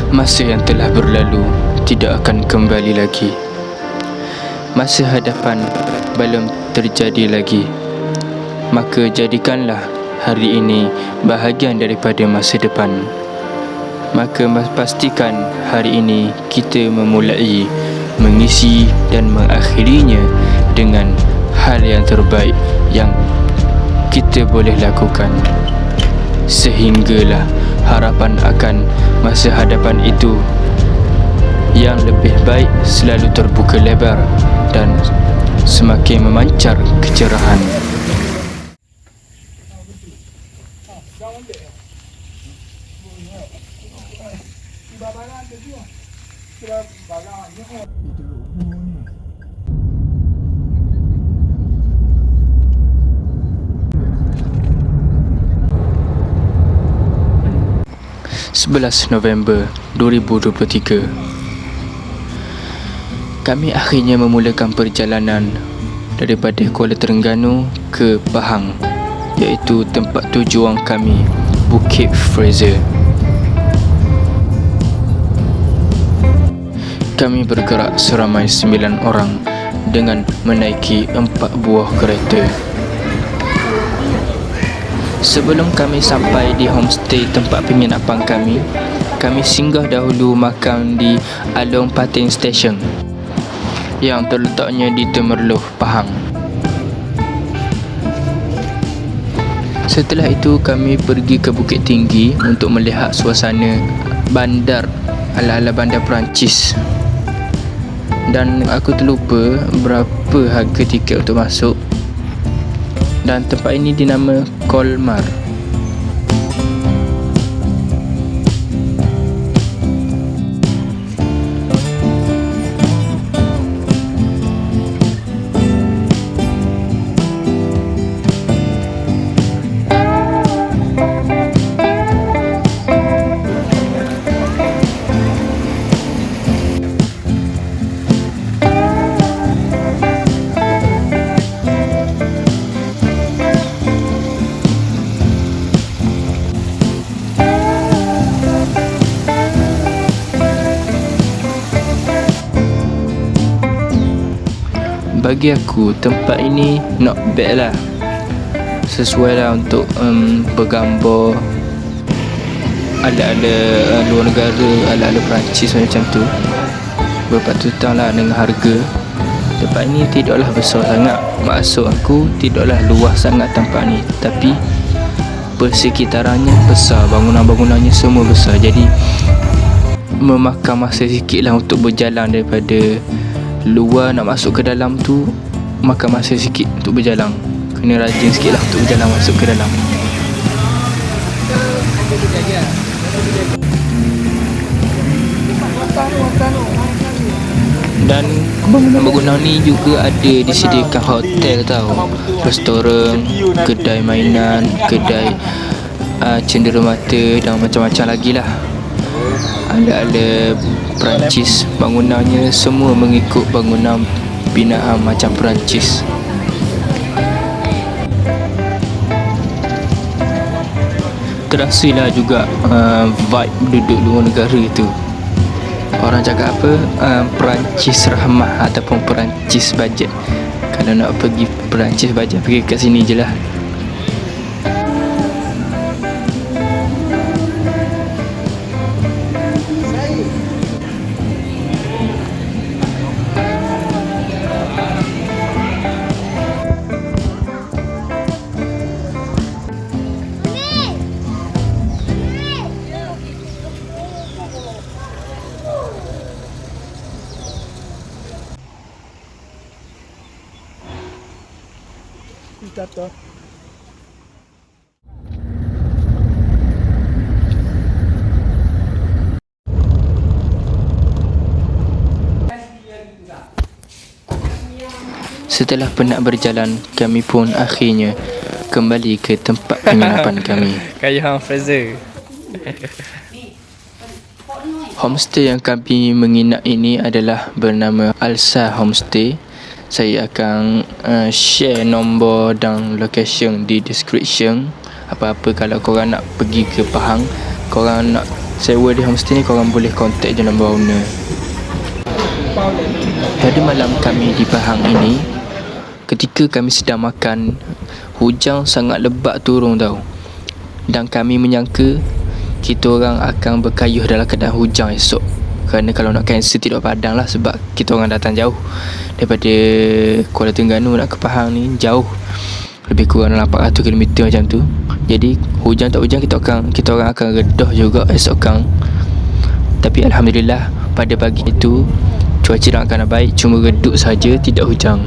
Masa yang telah berlalu tidak akan kembali lagi. Masa hadapan belum terjadi lagi. Maka jadikanlah hari ini bahagian daripada masa depan. Maka pastikan hari ini kita memulai, mengisi dan mengakhirinya dengan hal yang terbaik yang kita boleh lakukan. Sehinggalah harapan akan masa hadapan itu yang lebih baik selalu terbuka lebar dan semakin memancar kecerahan. November 2023, kami akhirnya memulakan perjalanan daripada Kuala Terengganu ke Pahang, iaitu tempat tujuan kami, Bukit Fraser. Kami bergerak seramai 9 orang dengan menaiki 4 buah kereta. Sebelum kami sampai di homestay tempat penginapan kami singgah dahulu makan di Along Patin Station yang terletaknya di Temerloh, Pahang. Setelah itu kami pergi ke Bukit Tinggi untuk melihat suasana bandar ala-ala bandar Perancis. Dan aku terlupa berapa harga tiket untuk masuk. Dan tempat ini dinama Colmar. Bagi aku tempat ini not bad lah, sesuai lah untuk bergambar ala-ala luar negara, ala-ala Perancis macam tu. Berpatutan lah dengan harga. Tempat ini tidaklah besar sangat, maksud aku tidaklah luas sangat tempat ni, tapi persekitarannya besar, bangunan-bangunannya semua besar. Jadi memakan masa sikit lah untuk berjalan daripada luar nak masuk ke dalam tu, makan masa sikit untuk berjalan. Kena rajin sikit lah untuk berjalan masuk ke dalam. Dan bangunan-bangunan ni juga ada disediakan hotel tau, restoran, kedai mainan, kedai cenderamata dan macam-macam lagi lah. Ala-ala Perancis, bangunannya semua mengikut bangunan binaan macam Perancis. Terasalah juga vibe duduk luar negara tu. Orang cakap apa, Perancis rahmah ataupun Perancis bajet. Kalau nak pergi Perancis bajet, pergi kat sini je lah. Setelah penat berjalan, kami pun akhirnya kembali ke tempat penginapan kami. Kayak Fraser. Homestay yang kami menginap ini adalah bernama Alsa Homestay. Saya akan share nombor dan location di description. Apa-apa kalau korang nak pergi ke Pahang, korang nak sewa di homestay ni, korang boleh contact je nombor owner. Pada malam kami di Pahang ini, ketika kami sedang makan, hujan sangat lebat turun tau. Dan kami menyangka kita orang akan berkayuh dalam keadaan hujan esok. Kerana kalau nak cancel tidur Padang lah, sebab kita orang datang jauh daripada Kuala Terengganu nak ke Pahang ni jauh, lebih kurang dalam 400 km macam tu. Jadi hujan tak hujan, kita orang akan redah juga esok kang. Tapi alhamdulillah pada pagi itu cuaca dah akan baik, cuma redup saja, tidak hujan.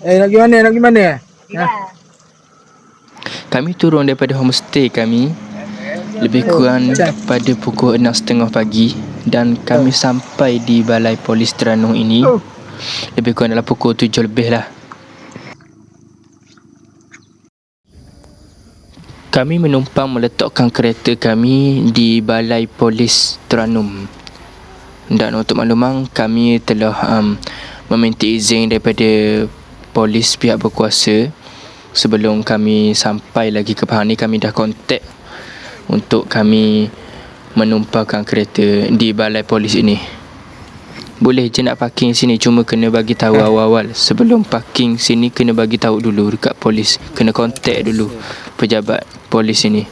Nak pergi mana? Kami turun daripada homestay kami lebih kurang pada pukul 6.30 pagi dan kami sampai di balai polis Terengganu ini lebih kurang dalam pukul 7 lebih lah. Kami menumpang meletakkan kereta kami di balai polis Terengganu. Dan untuk makluman, kami telah meminta izin daripada polis pihak berkuasa. Sebelum kami sampai lagi ke Pahang ni, kami dah kontak untuk kami menumpangkan kereta di balai polis ini. Boleh je nak parking sini, cuma kena bagi tahu awal-awal. Sebelum parking sini kena bagi tahu dulu dekat polis. Kena kontak dulu pejabat polis ini.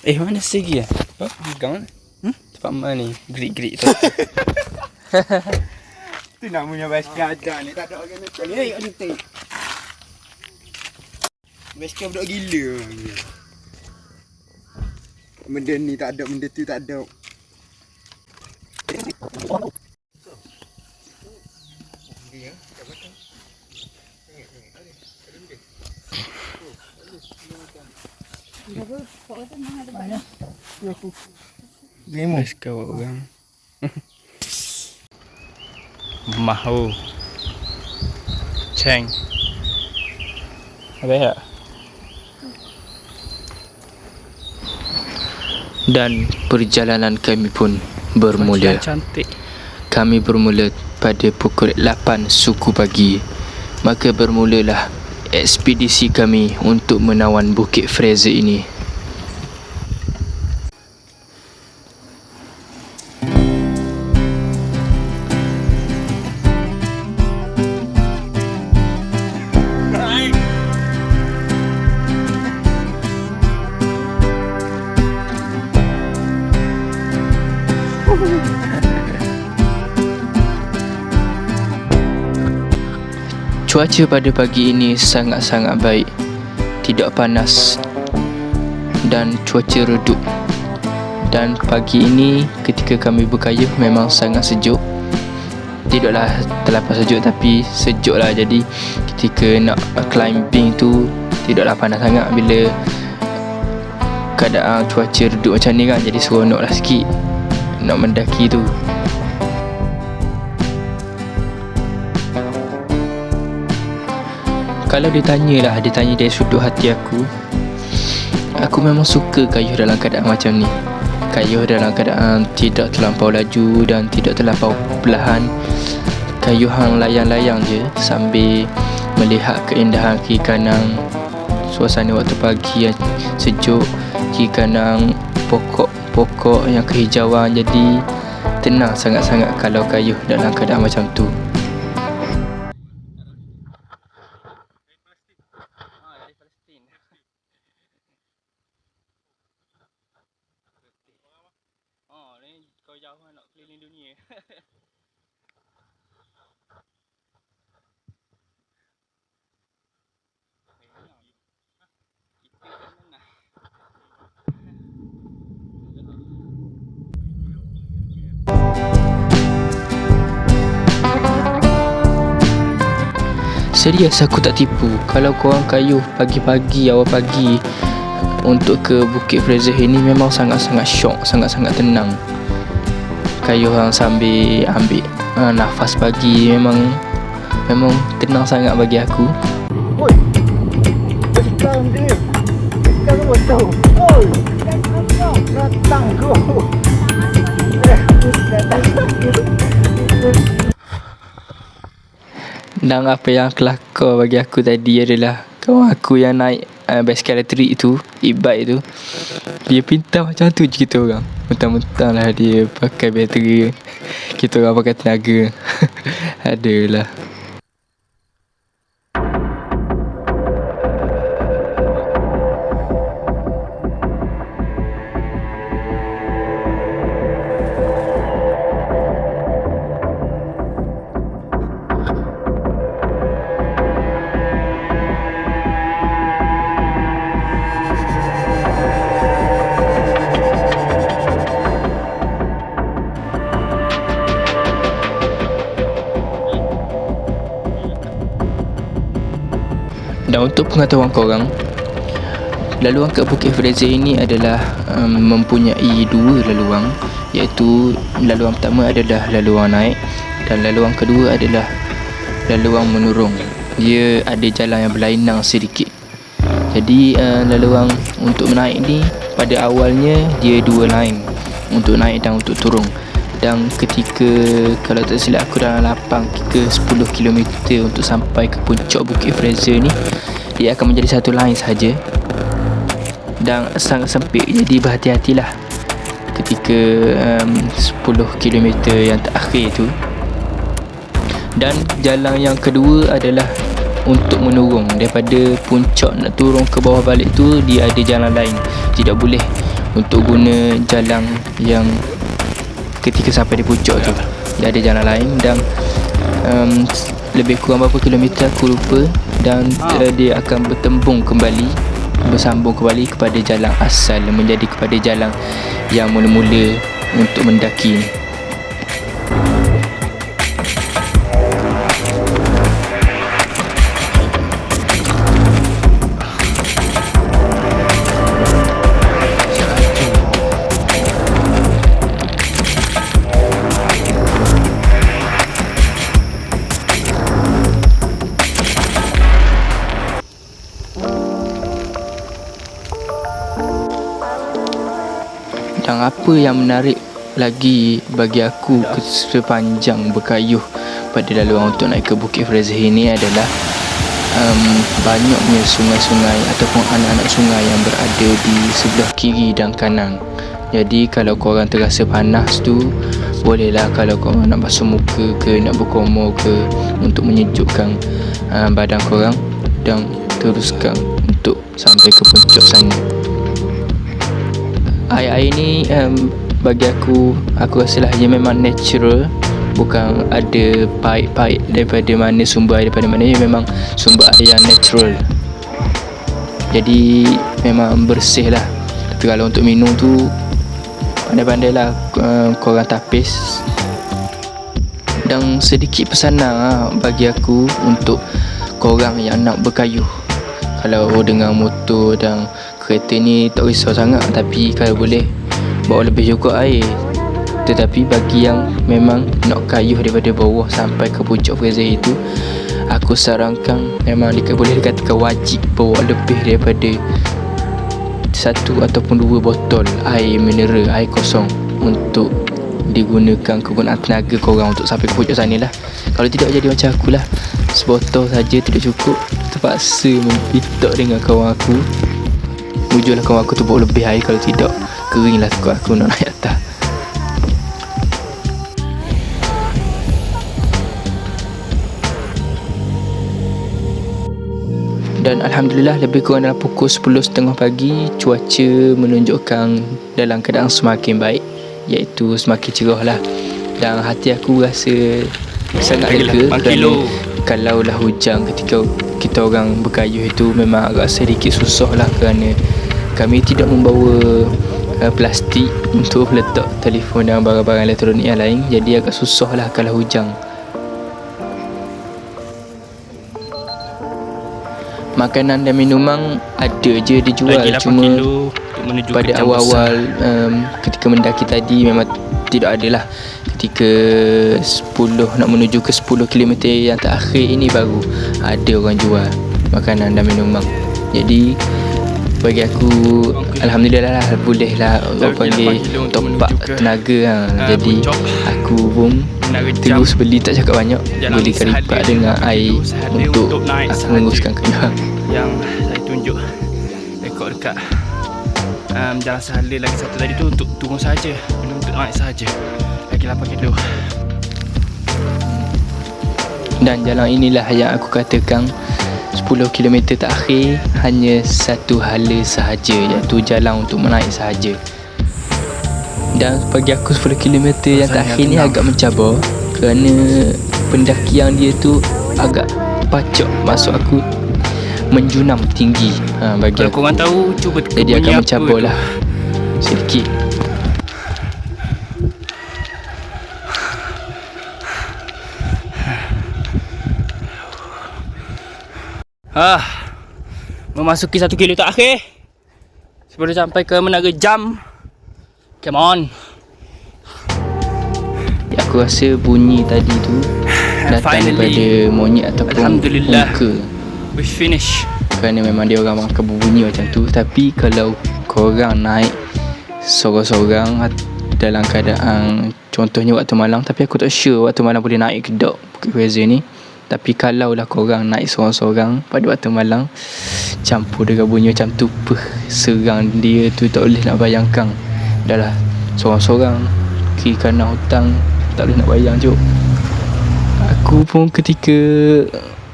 Mana segi ya? Pegang mana? Tempat mana ni? Gerik-gerik tu. Tu namanya basikal ada ni, tak ada orang nak ni. Ada teng. Basikal budak gila. Benda ni tak ada, benda tu tak ada. Basikal orang. Mahu Cheng apa ya? Dan perjalanan kami pun bermula. Cantik. Kami bermula pada pukul 8 suku pagi. Maka bermulalah ekspedisi kami untuk menawan Bukit Fraser ini. Cuaca pada pagi ini sangat-sangat baik. Tidak panas dan cuaca redup. Dan pagi ini ketika kami berkayuh memang sangat sejuk. Tidaklah terlampau sejuk tapi sejuk lah. Jadi ketika nak climbing tu tidaklah panas sangat. Bila keadaan cuaca redup macam ni kan, jadi seronok lah sikit nak mendaki tu. Kalau ditanya dari sudut hati aku memang suka kayuh dalam keadaan macam ni. Kayuh dalam keadaan tidak terlampau laju dan tidak terlampau perlahan. Kayuh hang layang-layang je sambil melihat keindahan kiri kanan, suasana waktu pagi yang sejuk, kiri kanan pokok-pokok yang kehijauan. Jadi tenang sangat-sangat kalau kayuh dalam keadaan macam tu. Kau jauh nak keliling dunia. Serius aku tak tipu. Kalau korang kayuh pagi-pagi, awal pagi untuk ke Bukit Fraser ini memang sangat-sangat syok, sangat-sangat tenang. Kayuh orang sambil ambil nafas pagi memang tenang sangat bagi aku. Oi. Basikal ni. Basikal tu tahu. Oi. Datang go. Datang. Dan apa yang kelakar bagi aku tadi adalah kawan aku yang naik basikal elektrik tu, e-bike tu, dia pintar macam tu je kita orang. Mentang-mentang lah dia pakai bateri, kita orang pakai tenaga. Adalah. Dan untuk pengetahuan korang, laluan ke Bukit Fraser ini adalah mempunyai dua laluan, iaitu laluan pertama adalah laluan naik dan laluan kedua adalah laluan menurun. Dia ada jalan yang berlainan sedikit. Jadi laluan untuk menaik ni pada awalnya dia dua line, untuk naik dan untuk turun. Dan ketika, kalau tak silap aku, dalam 8 ke 10 km untuk sampai ke puncak Bukit Fraser ni, dia akan menjadi satu line sahaja dan sangat sempit. Jadi berhati-hatilah ketika 10 km yang terakhir tu. Dan jalan yang kedua adalah untuk menurun. Daripada puncak nak turun ke bawah balik tu, dia ada jalan lain. Tidak boleh untuk guna jalan yang ketika sampai di puncak tu. Dia ada jalan lain dan lebih kurang berapa kilometer aku lupa. Dan dia akan bersambung kembali kepada jalan asal, menjadi kepada jalan yang mula-mula untuk mendaki ni. Dan apa yang menarik lagi bagi aku sepanjang berkayuh pada laluan untuk naik ke Bukit Fraser ini adalah banyaknya sungai-sungai ataupun anak-anak sungai yang berada di sebelah kiri dan kanan. Jadi kalau korang terasa panas tu, bolehlah kalau korang nak basuh muka ke, nak berkumur ke, untuk menyejukkan badan korang, dan teruskan untuk sampai ke puncak sana. Air-air ni bagi aku rasalah dia memang natural, bukan ada paip-paip daripada mana, sumber air daripada mana. Dia memang sumber air yang natural, jadi memang bersih lah. Tapi kalau untuk minum tu, pandai-pandailah korang tapis. Dan sedikit pesanan bagi aku untuk korang yang nak berkayuh. Kalau dengan motor dan kereta ni tak risau sangat, tapi kalau boleh bawa lebih juga air. Tetapi bagi yang memang nak kayuh daripada bawah sampai ke puncak Fraser itu, aku sarankan memang boleh dikatakan wajib bawa lebih daripada 1 ataupun 2 botol air mineral, air kosong, untuk digunakan kegunaan tenaga korang untuk sampai ke puncak sana lah. Kalau tidak, jadi macam akulah, sebotol saja tidak cukup, terpaksa mempitak dengan kawan aku. Mujurlah kawan aku tu bawa lebih air, kalau tidak keringlah tekuk aku nak naik atas. Dan Alhamdulillah lebih kurang dalam pukul 10.30 pagi, cuaca menunjukkan dalam keadaan semakin baik, iaitu semakin cerah lah. Dan hati aku rasa sangat lega, kerana kalaulah hujan ketika kita orang berkayuh itu memang agak sedikit susah lah, kerana kami tidak membawa plastik untuk letak telefon dan barang-barang elektronik yang lain. Jadi agak susah lah kalau hujan. Makanan dan minuman ada je dijual, cuma pada awal-awal ketika mendaki tadi memang tidak ada lah. Ketika 10 nak menuju ke 10 km yang terakhir ini baru ada orang jual makanan dan minuman. Jadi bagi aku alhamdulillah lah, boleh lah orang panggil top up tenaga Jadi aku pun terus beli, tak cakap banyak, beli karipat dengan air untuk aku menguruskan kerja. Yang saya tunjuk rekod dekat jalan sahaja lagi satu tadi tu untuk turun saja, untuk naik saja. Lagi 8 kilo. Dan jalan inilah yang aku katakan 10 km terakhir hanya satu hala sahaja, iaitu jalan untuk menaik sahaja. Dan bagi aku 10 km yang terakhir ni agak mencabar kerana pendakian dia tu agak pacak, maksud aku menjunam tinggi bagi Kalau aku. korang tahu, cuba teka Jadi bunyi agak apa mencabar tu. lah sedikit. Memasuki 1 kilo terakhir sebelum sampai ke Menara Jam. Come on. Aku rasa bunyi tadi tu datang Finally. daripada monyet ataupun Alhamdulillah. unka, We finish. kerana memang dia orang makan berbunyi macam tu. Tapi kalau korang naik sorang-sorang dalam keadaan contohnya waktu malam, tapi aku tak sure waktu malam boleh naik ke tak Bukit Fraser ni. Tapi kalau lah korang naik sorang-sorang pada waktu malam, campur dengan bunyi macam tu, serang dia tu tak boleh nak bayangkan. Dah lah sorang-sorang kiri kanan hutang, tak boleh nak bayang je. Aku pun ketika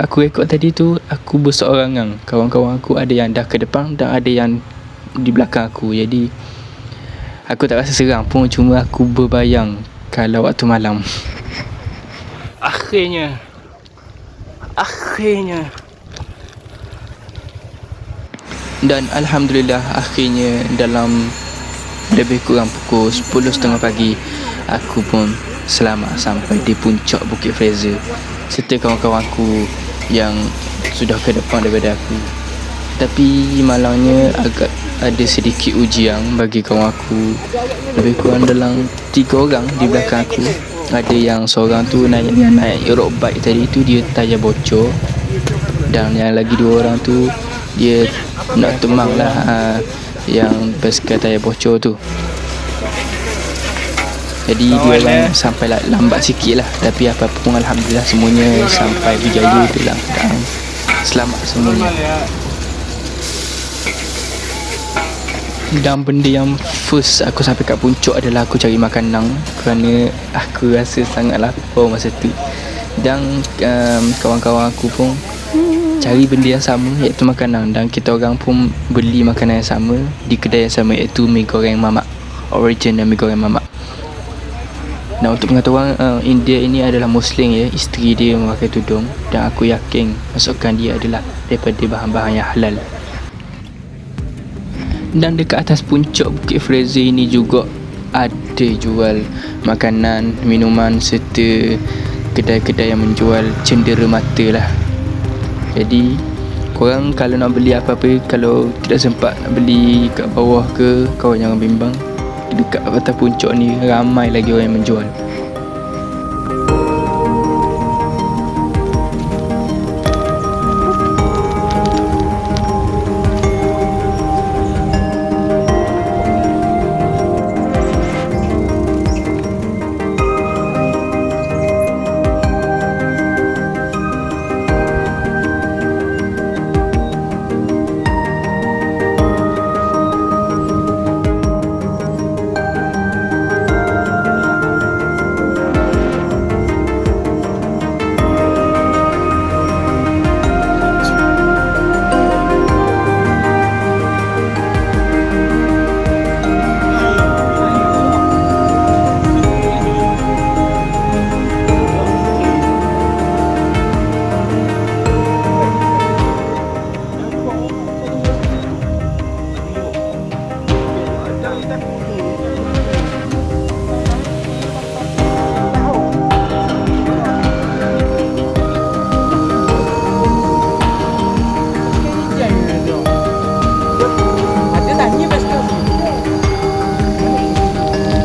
aku rekod tadi tu, aku berseorangan. Kawan-kawan aku ada yang dah ke depan dan ada yang di belakang aku. Jadi aku tak rasa seram pun, cuma aku berbayang kalau waktu malam. Akhirnya. Dan alhamdulillah akhirnya dalam lebih kurang pukul 10.30 pagi aku pun selamat sampai di puncak Bukit Fraser serta kawan-kawanku yang sudah ke depan daripada aku. Tapi malangnya agak ada sedikit ujian bagi kawan aku. Lebih kurang dalam 3 orang di belakang aku. Ada yang seorang tu naik road bike tadi tu, dia tayar bocor. Dan yang lagi 2 orang tu dia nak temang lah yang basikal tayar bocor tu. Jadi dia orang sampai lambat sikit lah. Tapi apa pun alhamdulillah semuanya sampai berjaya dalam keadaan selamat semuanya. Dan benda yang first aku sampai kat puncak adalah aku cari makanan, kerana aku rasa sangat lapar masa tu. Dan kawan-kawan aku pun cari benda yang sama, iaitu makanan. Dan kita orang pun beli makanan yang sama di kedai yang sama, iaitu mi goreng mamak, original mi goreng mamak. Dan untuk pengetahuan, India ini adalah Muslim ya, isteri dia memakai tudung. Dan aku yakin masakan dia adalah daripada bahan-bahan yang halal. Dan dekat atas puncak Bukit Fraser ini juga ada jual makanan, minuman serta kedai-kedai yang menjual cendera mata lah. Jadi korang kalau nak beli apa-apa, kalau tidak sempat nak beli kat bawah ke, korang jangan bimbang. Dekat atas puncak ni ramai lagi orang yang menjual.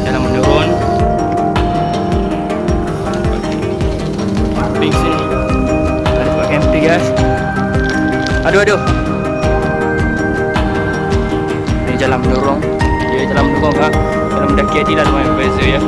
Jalan menurun. Camping sini. Ada buat camping guys. Aduh. dalam lorong. Dia dalam lorong lah. Dalam mendaki Adilah lumayan berbeza ya.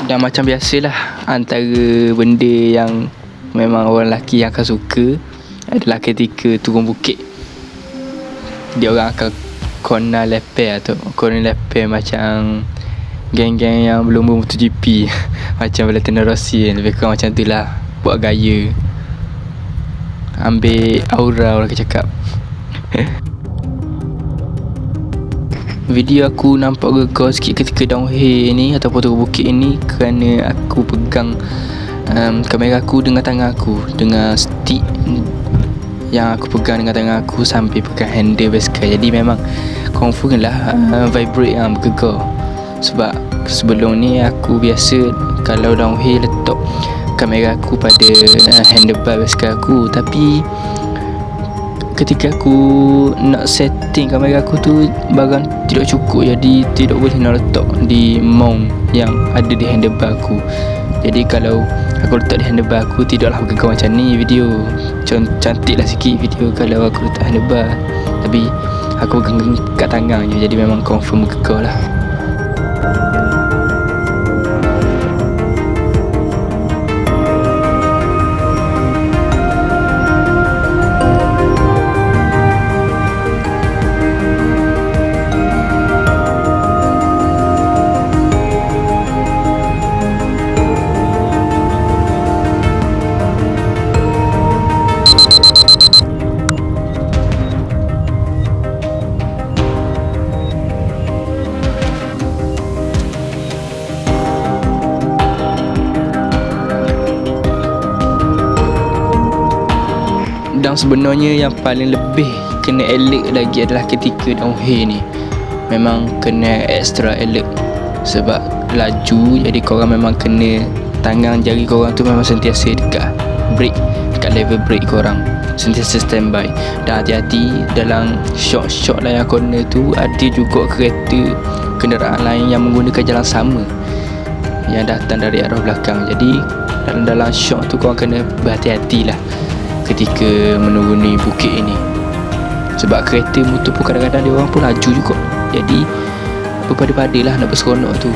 Dan macam biasalah, antara benda yang memang orang lelaki yang akan suka adalah ketika turun bukit. Dia orang akan corner leper tu, corner leper macam geng-geng yang belum MotoGP. Macam Valentino Rossi kan, lebih kurang macam tu lah. Buat gaya, ambil aura orang cakap. Video aku nampak gegar sikit ketika downhill ni ataupun turun bukit ni kerana aku pegang kamera aku dengan tangan aku, dengan stick yang aku pegang dengan tangan aku sambil pegang handle basikal. Jadi memang confirm lah vibrate yang bergegar. Sebab sebelum ni aku biasa kalau downhill letak kamera aku pada handlebar basikal aku, tapi ketika aku nak setting kamera aku tu barang tidak cukup, jadi tidak boleh nak letak di mount yang ada di handlebar aku. Jadi kalau aku letak di handlebar aku, tidaklah bergegar macam ni video. Cantik lah sikit video kalau aku letak handlebar, tapi aku pegang kat tangan je, jadi memang confirm bergegar lah. Dan sebenarnya yang paling lebih kena elok lagi adalah ketika downhill ni. Memang kena extra elok. Sebab laju, jadi korang memang kena tangan jari korang tu memang sentiasa dekat brake, dekat level brake korang, sentiasa standby. Dan hati-hati dalam shot-shot layar corner tu, ada juga kereta kenderaan lain yang menggunakan jalan sama yang datang dari arah belakang. Jadi dalam shot tu korang kena berhati-hatilah ketika menuruni bukit ini. Sebab kereta motor pun kadang-kadang dia orang pun laju juga, jadi berpada-padalah nak berseronok tu.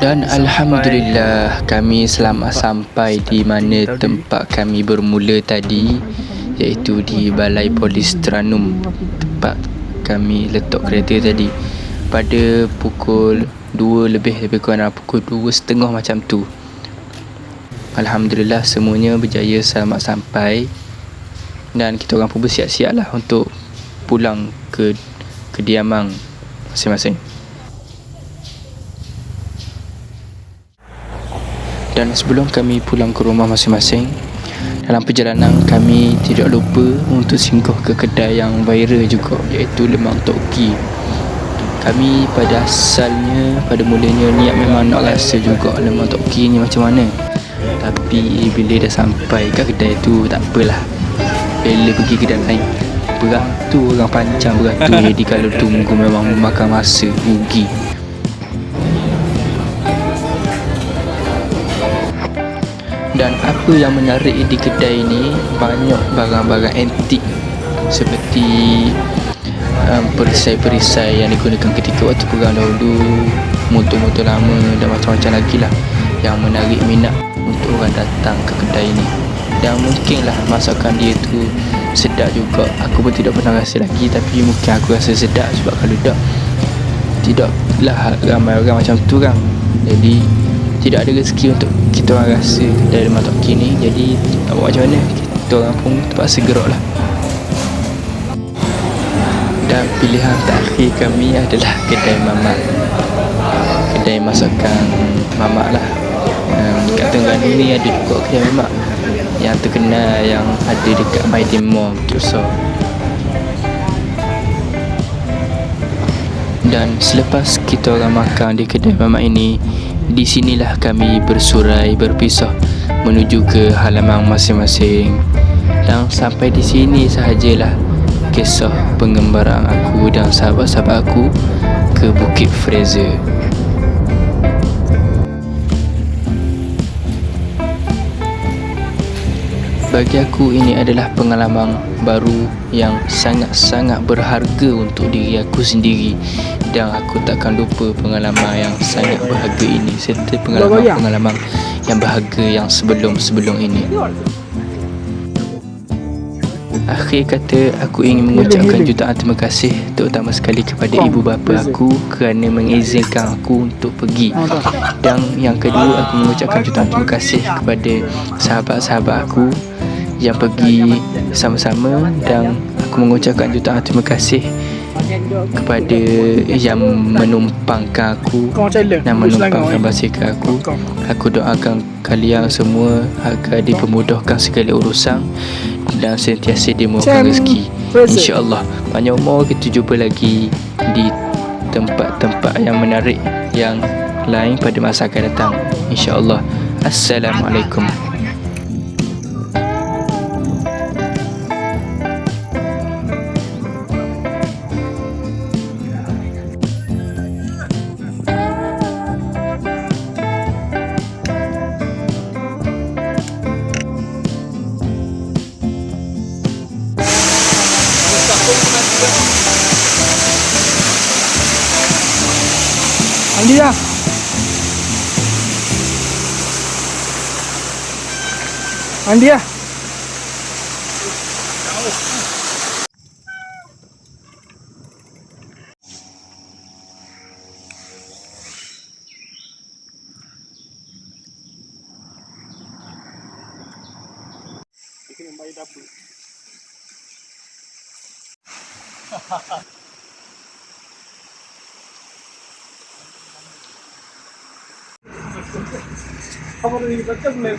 Dan Alhamdulillah kami selamat sampai di mana tempat kami bermula tadi, iaitu di Balai Polis Terengganu, tempat kami letak kereta tadi, pada pukul 2 lebih kurang pukul 2.30 macam tu. Alhamdulillah semuanya berjaya selamat sampai, dan kita orang pun bersiap-siap lah untuk pulang ke kediaman masing-masing. Dan sebelum kami pulang ke rumah masing-masing, dalam perjalanan kami tidak lupa untuk singgah ke kedai yang viral juga, iaitu lemang Tok Ki. Kami pada mulanya niat memang nak rasa juga lemang Tok Ki ni macam mana. Tapi bila dah sampai kat kedai tu, tak apalah, bila pergi kedai lain, beratur orang panjang beratur. Jadi kalau tunggu memang memakan masa, rugi. Dan apa yang menarik di kedai ni, banyak barang-barang antik seperti perisai-perisai yang digunakan ketika waktu perang dahulu, motor-motor lama dan macam-macam lagi lah yang menarik minat untuk orang datang ke kedai ni. Dan mungkinlah masakan dia tu sedap juga. Aku pun tidak pernah rasa lagi, tapi mungkin aku rasa sedap sebab kalau tidaklah ramai orang macam tu kan. Jadi tidak ada rezeki untuk kita orang rasa kedai Lemak Tok Kin ni. Jadi nak buat macam mana, kita orang pun terpaksa gerak lah. Dan pilihan terakhir kami adalah kedai mamak, kedai masakan mamak lah. Kat Terengganu ni ada juga kedai mamak yang terkenal yang ada dekat Maidin Mall Besar. Dan selepas kita orang makan di kedai mamak ini, di sinilah kami bersurai berpisah menuju ke halaman masing-masing. Dan sampai di sini sahajalah kisah pengembaraan aku dan sahabat-sahabat aku ke Bukit Fraser. Bagi aku ini adalah pengalaman baru yang sangat-sangat berharga untuk diri aku sendiri, dan aku takkan lupa pengalaman yang sangat berharga ini serta pengalaman-pengalaman yang berharga yang sebelum-sebelum ini. Akhir kata, aku ingin mengucapkan jutaan terima kasih terutama sekali kepada ibu bapa aku kerana mengizinkan aku untuk pergi. Dan yang kedua, aku mengucapkan jutaan terima kasih kepada sahabat-sahabat aku yang pergi sama-sama, dan aku mengucapkan jutaan terima kasih kepada yang menumpangkan aku dan menumpangkan basikal aku. Aku doakan kalian semua agar dipermudahkan segala urusan dan sentiasa dimurahkan rezeki, insya-Allah. Panjang umur, kita jumpa lagi di tempat-tempat yang menarik yang lain pada masa akan datang, insya-Allah. Assalamualaikum. Andi lah. Andi lah. Ini yang bayi dapur. Apa tadi kita boleh